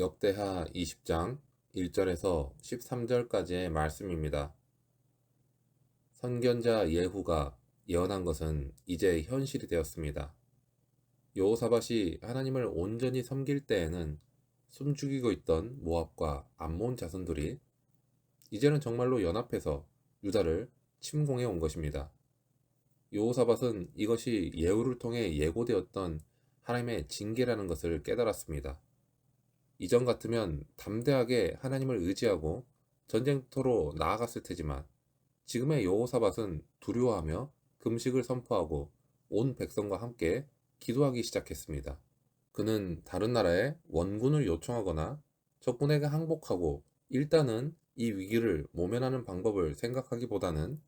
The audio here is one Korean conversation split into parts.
역대하 20장 1절에서 13절까지의 말씀입니다. 선견자 예후가 예언한 것은 이제 현실이 되었습니다. 여호사밧이 하나님을 온전히 섬길 때에는 숨죽이고 있던 모압과 암몬 자손들이 이제는 정말로 연합해서 유다를 침공해 온 것입니다. 여호사밧은 이것이 예후를 통해 예고되었던 하나님의 징계라는 것을 깨달았습니다. 이전 같으면 담대하게 하나님을 의지하고 전쟁터로 나아갔을 테지만 지금의 여호사밧은 두려워하며 금식을 선포하고 온 백성과 함께 기도하기 시작했습니다. 그는 다른 나라에 원군을 요청하거나 적군에게 항복하고 일단은 이 위기를 모면하는 방법을 생각하기보다는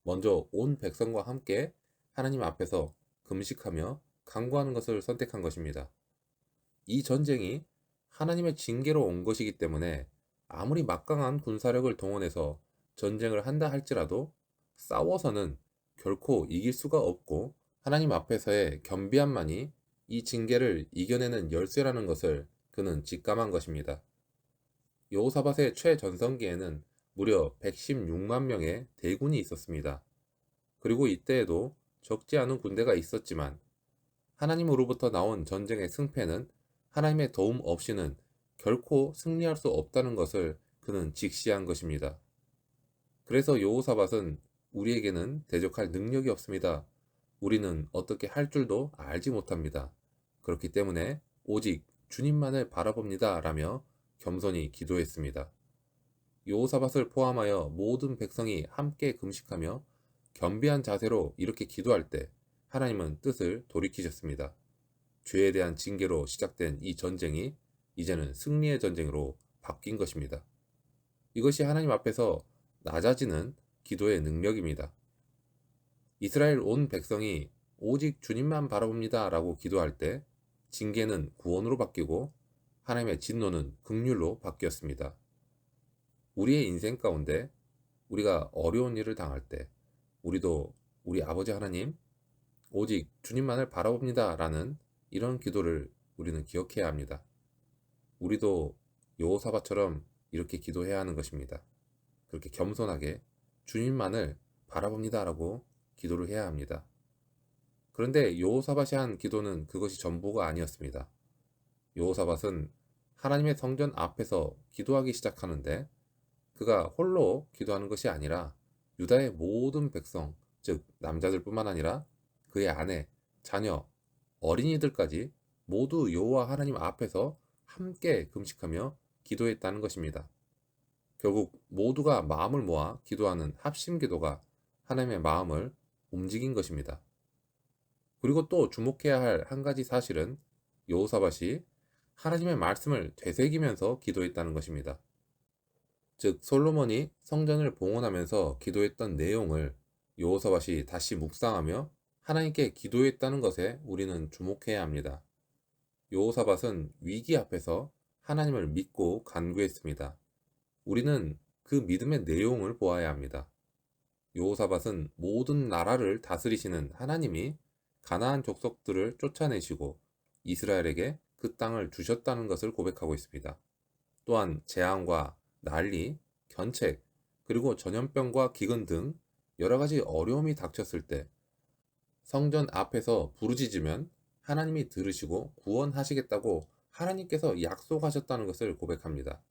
먼저 온 백성과 함께 하나님 앞에서 금식하며 간구하는 것을 선택한 것입니다. 이 전쟁이 하나님의 징계로 온 것이기 때문에 아무리 막강한 군사력을 동원해서 전쟁을 한다 할지라도 싸워서는 결코 이길 수가 없고 하나님 앞에서의 겸비함만이 이 징계를 이겨내는 열쇠라는 것을 그는 직감한 것입니다. 여호사밧의 최전성기에는 무려 116만 명의 대군이 있었습니다. 그리고 이때에도 적지 않은 군대가 있었지만 하나님으로부터 나온 전쟁의 승패는 하나님의 도움 없이는 결코 승리할 수 없다는 것을 그는 직시한 것입니다. 그래서 여호사밧은 우리에게는 대적할 능력이 없습니다. 우리는 어떻게 할 줄도 알지 못합니다. 그렇기 때문에 오직 주님만을 바라봅니다. 라며 겸손히 기도했습니다. 여호사밧을 포함하여 모든 백성이 함께 금식하며 겸비한 자세로 이렇게 기도할 때 하나님은 뜻을 돌이키셨습니다. 죄에 대한 징계로 시작된 이 전쟁이 이제는 승리의 전쟁으로 바뀐 것입니다. 이것이 하나님 앞에서 낮아지는 기도의 능력입니다. 이스라엘 온 백성이 오직 주님만 바라봅니다 라고 기도할 때 징계는 구원으로 바뀌고 하나님의 진노는 긍휼로 바뀌었습니다. 우리의 인생 가운데 우리가 어려운 일을 당할 때 우리도 우리 아버지 하나님 오직 주님만을 바라봅니다 라는 이런 기도를 우리는 기억해야 합니다. 우리도 여호사밧처럼 이렇게 기도해야 하는 것입니다. 그렇게 겸손하게 주님만을 바라봅니다 라고 기도를 해야 합니다. 그런데 여호사밧이 한 기도는 그것이 전부가 아니었습니다. 여호사밧은 하나님의 성전 앞에서 기도하기 시작하는데 그가 홀로 기도하는 것이 아니라 유다의 모든 백성, 즉 남자들뿐만 아니라 그의 아내, 자녀, 어린이들까지 모두 여호와 하나님 앞에서 함께 금식하며 기도했다는 것입니다. 결국 모두가 마음을 모아 기도하는 합심 기도가 하나님의 마음을 움직인 것입니다. 그리고 또 주목해야 할 한 가지 사실은 여호사밧이 하나님의 말씀을 되새기면서 기도했다는 것입니다. 즉 솔로몬이 성전을 봉헌하면서 기도했던 내용을 여호사밧이 다시 묵상하며 하나님께 기도했다는 것에 우리는 주목해야 합니다. 여호사밧은 위기 앞에서 하나님을 믿고 간구했습니다. 우리는 그 믿음의 내용을 보아야 합니다. 여호사밧은 모든 나라를 다스리시는 하나님이 가나안 족속들을 쫓아내시고 이스라엘에게 그 땅을 주셨다는 것을 고백하고 있습니다. 또한 재앙과 난리, 견책, 그리고 전염병과 기근 등 여러 가지 어려움이 닥쳤을 때 성전 앞에서 부르짖으면 하나님이 들으시고 구원하시겠다고 하나님께서 약속하셨다는 것을 고백합니다.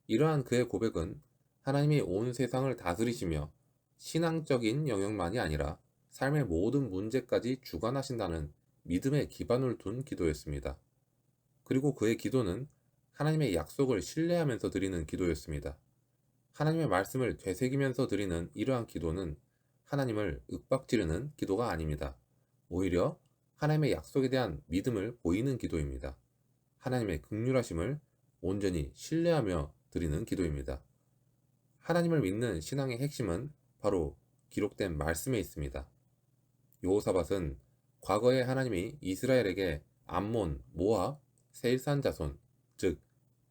이러한 그의 고백은 하나님이 온 세상을 다스리시며 신앙적인 영역만이 아니라 삶의 모든 문제까지 주관하신다는 믿음의 기반을 둔 기도였습니다. 그리고 그의 기도는 하나님의 약속을 신뢰하면서 드리는 기도였습니다. 하나님의 말씀을 되새기면서 드리는 이러한 기도는 하나님을 윽박지르는 기도가 아닙니다. 오히려 하나님의 약속에 대한 믿음을 보이는 기도입니다. 하나님의 긍휼하심을 온전히 신뢰하며 드리는 기도입니다. 하나님을 믿는 신앙의 핵심은 바로 기록된 말씀에 있습니다. 여호사밧은 과거에 하나님이 이스라엘에게 암몬, 모압, 세일산 자손, 즉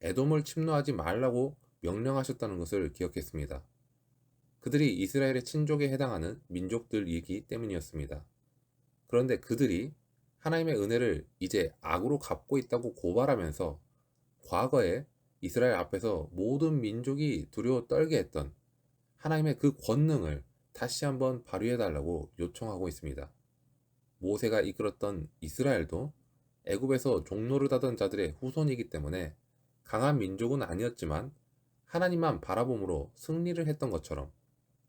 에돔을 침노하지 말라고 명령하셨다는 것을 기억했습니다. 그들이 이스라엘의 친족에 해당하는 민족들이기 때문이었습니다. 그런데 그들이 하나님의 은혜를 이제 악으로 갚고 있다고 고발하면서 과거에 이스라엘 앞에서 모든 민족이 두려워 떨게 했던 하나님의 그 권능을 다시 한번 발휘해 달라고 요청하고 있습니다. 모세가 이끌었던 이스라엘도 애굽에서 종노릇하던 자들의 후손이기 때문에 강한 민족은 아니었지만 하나님만 바라봄으로 승리를 했던 것처럼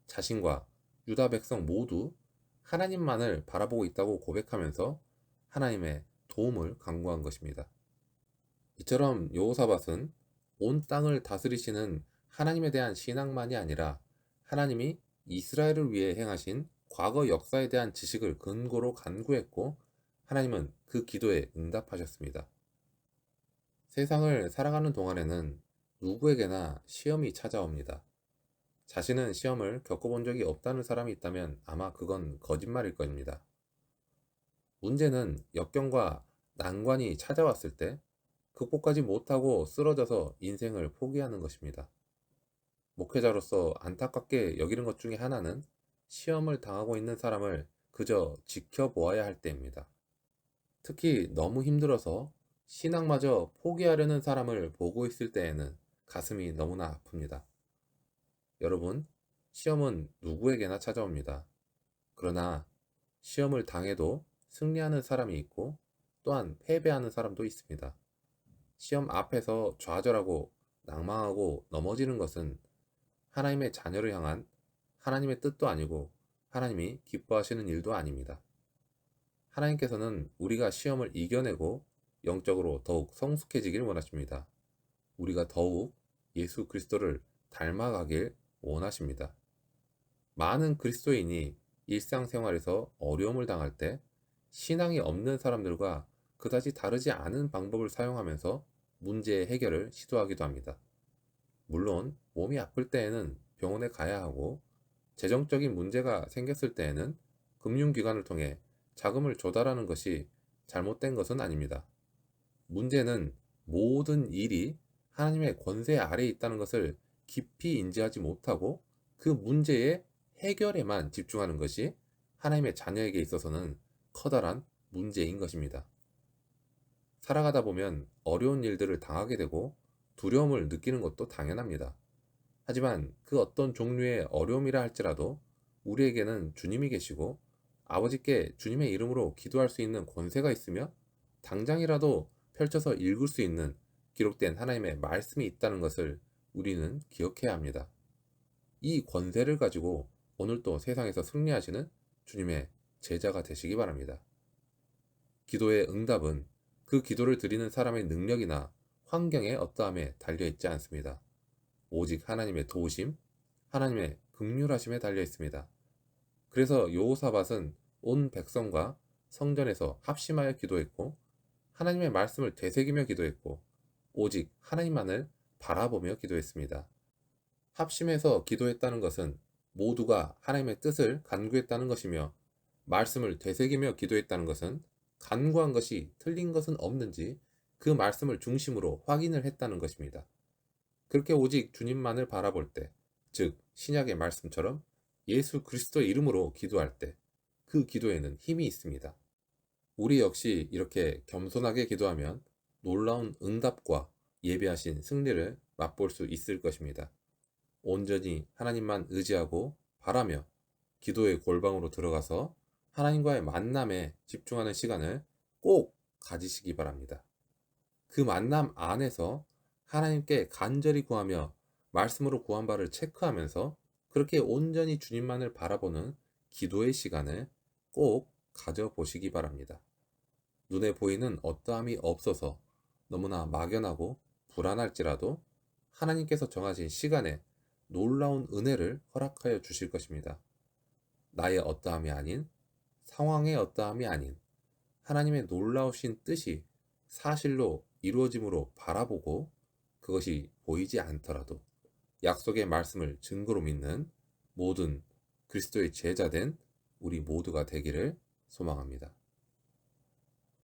자신과 유다 백성 모두 하나님만을 바라보고 있다고 고백하면서 하나님의 도움을 간구한 것입니다. 이처럼 여호사밧은 온 땅을 다스리시는 하나님에 대한 신앙만이 아니라 하나님이 이스라엘을 위해 행하신 과거 역사에 대한 지식을 근거로 간구했고 하나님은 그 기도에 응답하셨습니다. 세상을 살아가는 동안에는 누구에게나 시험이 찾아옵니다. 자신은 시험을 겪어본 적이 없다는 사람이 있다면 아마 그건 거짓말일 겁니다. 문제는 역경과 난관이 찾아왔을 때 극복하지 못하고 쓰러져서 인생을 포기하는 것입니다. 목회자로서 안타깝게 여기는 것 중에 하나는 시험을 당하고 있는 사람을 그저 지켜보아야 할 때입니다. 특히 너무 힘들어서 신앙마저 포기하려는 사람을 보고 있을 때에는 가슴이 너무나 아픕니다. 여러분, 시험은 누구에게나 찾아옵니다. 그러나 시험을 당해도 승리하는 사람이 있고 또한 패배하는 사람도 있습니다. 시험 앞에서 좌절하고 낭망하고 넘어지는 것은 하나님의 자녀를 향한 하나님의 뜻도 아니고 하나님이 기뻐하시는 일도 아닙니다. 하나님께서는 우리가 시험을 이겨내고 영적으로 더욱 성숙해지길 원하십니다. 우리가 더욱 예수 그리스도를 닮아가길 원하십니다. 많은 그리스도인이 일상생활에서 어려움을 당할 때 신앙이 없는 사람들과 그다지 다르지 않은 방법을 사용하면서 문제의 해결을 시도하기도 합니다. 물론 몸이 아플 때에는 병원에 가야 하고 재정적인 문제가 생겼을 때에는 금융기관을 통해 자금을 조달하는 것이 잘못된 것은 아닙니다. 문제는 모든 일이 하나님의 권세 아래에 있다는 것을 깊이 인지하지 못하고 그 문제의 해결에만 집중하는 것이 하나님의 자녀에게 있어서는 커다란 문제인 것입니다. 살아가다 보면 어려운 일들을 당하게 되고 두려움을 느끼는 것도 당연합니다. 하지만 그 어떤 종류의 어려움이라 할지라도 우리에게는 주님이 계시고 아버지께 주님의 이름으로 기도할 수 있는 권세가 있으며 당장이라도 펼쳐서 읽을 수 있는 기록된 하나님의 말씀이 있다는 것을 우리는 기억해야 합니다. 이 권세를 가지고 오늘도 세상에서 승리하시는 주님의 제자가 되시기 바랍니다. 기도의 응답은 그 기도를 드리는 사람의 능력이나 환경의 어떠함에 달려있지 않습니다. 오직 하나님의 도우심, 하나님의 긍휼하심에 달려 있습니다. 그래서 여호사밧은 온 백성과 성전에서 합심하여 기도했고 하나님의 말씀을 되새기며 기도했고 오직 하나님만을 바라보며 기도했습니다. 합심해서 기도했다는 것은 모두가 하나님의 뜻을 간구했다는 것이며 말씀을 되새기며 기도했다는 것은 간구한 것이 틀린 것은 없는지 그 말씀을 중심으로 확인을 했다는 것입니다. 그렇게 오직 주님만을 바라볼 때, 즉 신약의 말씀처럼 예수 그리스도의 이름으로 기도할 때 그 기도에는 힘이 있습니다. 우리 역시 이렇게 겸손하게 기도하면 놀라운 응답과 예비하신 승리를 맛볼 수 있을 것입니다. 온전히 하나님만 의지하고 바라며 기도의 골방으로 들어가서 하나님과의 만남에 집중하는 시간을 꼭 가지시기 바랍니다. 그 만남 안에서 하나님께 간절히 구하며 말씀으로 구한 바를 체크하면서 그렇게 온전히 주님만을 바라보는 기도의 시간을 꼭 가져보시기 바랍니다. 눈에 보이는 어떠함이 없어서 너무나 막연하고 불안할지라도 하나님께서 정하신 시간에 놀라운 은혜를 허락하여 주실 것입니다. 나의 어떠함이 아닌, 상황의 어떠함이 아닌 하나님의 놀라우신 뜻이 사실로 이루어짐으로 바라보고 그것이 보이지 않더라도 약속의 말씀을 증거로 믿는 모든 그리스도의 제자된 우리 모두가 되기를 소망합니다.